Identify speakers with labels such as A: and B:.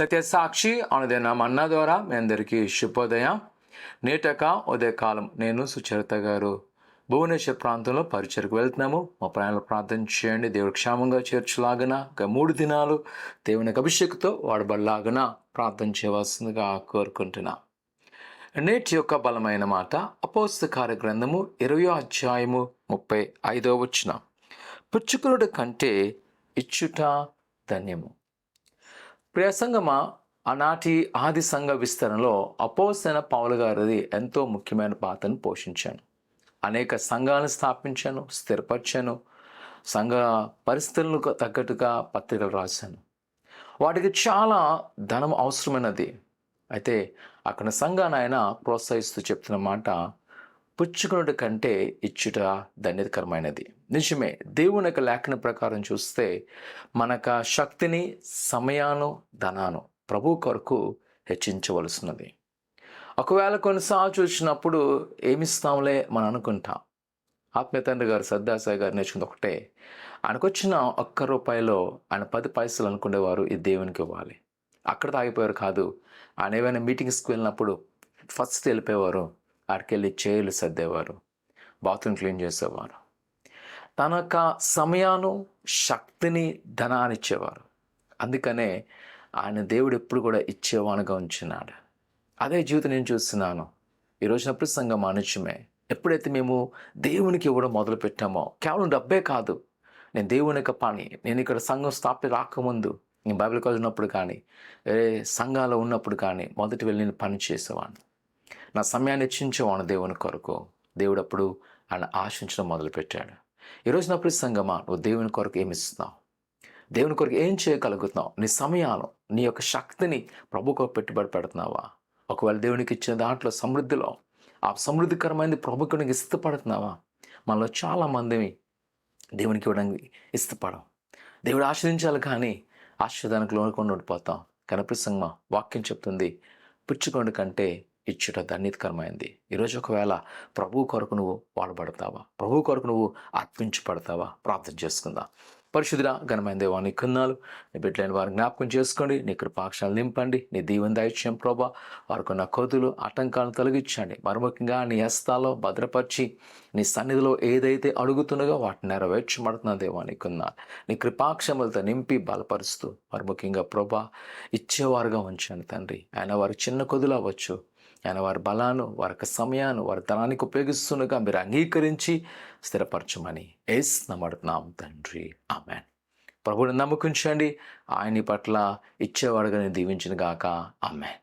A: సత్య సాక్షి అనుదిన మన్నా ద్వారా మీ అందరికీ శుభోదయం. నేటక ఉదయకాలం నేను సుచరిత గారు భువనేశ్వర్ ప్రాంతంలో పరిచయకు వెళ్తున్నాము. మా ప్రయాణాలు ప్రార్థన చేయండి, దేవుడు క్షేమంగా చేర్చులాగన ఒక 3 దినాలు దేవునికి అభిషేకంతో వాడబడలాగన ప్రార్థన చేయవలసిందిగా కోరుకుంటున్నా. నేటి యొక్క బలమైన మాట అపోస్తల కార్య గ్రంథము 20వ అధ్యాయము 35వ వచనం. పుచ్చుకునుడు కంటే ఇచ్చుట ధన్యము. ప్రియ సంగమా, ఆనాటి ఆది సంఘ విస్తరణలో అపోస్తలైన పౌలు గారిది ఎంతో ముఖ్యమైన పాత్రను పోషించాను. అనేక సంఘాలను స్థాపించాను, స్థిరపరిచాను, సంఘ పరిస్థితులకు తగ్గట్టుగా పత్రికలు రాశాను. వాటికి చాలా ధనం అవసరమైనది. అయితే అక్కడ సంఘాన్ని ఆయన ప్రోత్సహిస్తూ చెప్తున్న మాట, పుచ్చుకునుడి కంటే ఇచ్చుట ధన్యకరమైనది. నిజమే, దేవుని యొక్క లేఖన ప్రకారం చూస్తే మనకు శక్తిని, సమయాను, ధనాను ప్రభు కొరకు హెచ్చించవలసినది. ఒకవేళ కొన్నిసార్లు చూసినప్పుడు ఏమిస్తాంలే మనం అనుకుంటాం. ఆత్మీయ తండ్రి గారు సద్దాసాయి గారు నేర్చుకుంది ఒకటే, ఆయనకు వచ్చిన ₹1 ఆయన 10 పైసలు అనుకునేవారు ఈ దేవునికి ఇవ్వాలి. అక్కడ తాగిపోయారు కాదు. ఆయన ఏమైనా మీటింగ్స్కి వెళ్ళినప్పుడు ఫస్ట్ వెళ్ళిపోయేవారు, ఆడికెళ్ళి చైర్లు సర్దేవారు, బాత్రూమ్ క్లీన్ చేసేవారు. తన యొక్క సమయాను, శక్తిని, ధనాన్ని ఇచ్చేవారు. అందుకనే ఆయన దేవుడు ఎప్పుడు కూడా ఇచ్చేవానుగా ఉంచున్నాడు. అదే జీవితం నేను చూస్తున్నాను. ఈరోజున ప్రసంగం అనుచమే. ఎప్పుడైతే మేము దేవునికి ఇవ్వడం మొదలు పెట్టామో, కేవలం డబ్బే కాదు, నేను దేవుని యొక్క పని, నేను ఇక్కడ సంఘం స్థాపన రాకముందు, నేను బైబిల్ కాలేజ్ ఉన్నప్పుడు కానీ, వేరే సంఘాలు ఉన్నప్పుడు కానీ మొదటి వెళ్ళి నేను పని చేసేవాడిని. నా సమయాన్ని హెచ్చించేవాడు దేవుని కొరకు. దేవుడు అప్పుడు ఆయన ఆశించడం మొదలుపెట్టాడు. ఈరోజు నా ప్రసంగమా, నువ్వు దేవుని కొరకు ఏమి ఇస్తున్నావు? దేవుని కొరకు ఏం చేయగలుగుతున్నావు? నీ సమయాలు, నీ యొక్క శక్తిని ప్రభు కొరకు పెట్టుబడి పెడుతున్నావా? ఒకవేళ దేవునికి ఇచ్చిన దాంట్లో సమృద్ధిలో ఆ సమృద్ధికరమైనది ప్రభుకు ఇష్టపడుతున్నావా? మనలో చాలామంది దేవునికి ఇవ్వడానికి ఇష్టపడం. దేవుడు ఆశ్రయించాలి కానీ ఆశీర్వాదానికి లోనుకొని ఉండిపోతాం. కానీ ప్రసంగమా, వాక్యం చెప్తుంది, పుచ్చుకోండి కంటే ఇచ్చుట ధన్యకరమైంది. ఈరోజు ఒకవేళ ప్రభు కొరకు నువ్వు వాడబడతావా? ప్రభు కొరకు నువ్వు అర్పించబడతావా? ప్రార్థన చేసుకుందాం. పరిశుద్ధుడా, ఘనమైన దేవా, నీ కన్నాలు, నీ బిడ్డలైన వారిని జ్ఞాపకం చేసుకోండి. నీ కృపాక్షాలు నింపండి. నీ దీవెన దయచేయం ప్రభా. వారికి ఉన్న కోతులు, ఆటంకాలను తొలగించండి. మరముఖ్యంగా నీ హస్తాల్లో భద్రపరిచి నీ సన్నిధిలో ఏదైతే అడుగుతున్నదో వాటిని నెరవేర్చబడుతున్న దేవా, నీ కన్నాలు నీ కృపాక్షములతో నింపి బలపరుస్తూ మరముఖ్యంగా ప్రభా ఇచ్చేవారుగా ఉంచండి తండ్రి. ఆయన వారి చిన్న కొదులు అవ్వచ్చు, ఆయన వారి బలాను, వారి యొక్క సమయాన్ని, వారి ధనానికి ఉపయోగిస్తుండగా మీరు అంగీకరించి స్థిరపరచమని యేసు నామమున తండ్రి, ఆమేన్. ప్రభువుని నమ్ముకుంచండి. ఆయన పట్ల ఇచ్చేవాడుగా నేను దీవించిన గాక, ఆమేన్.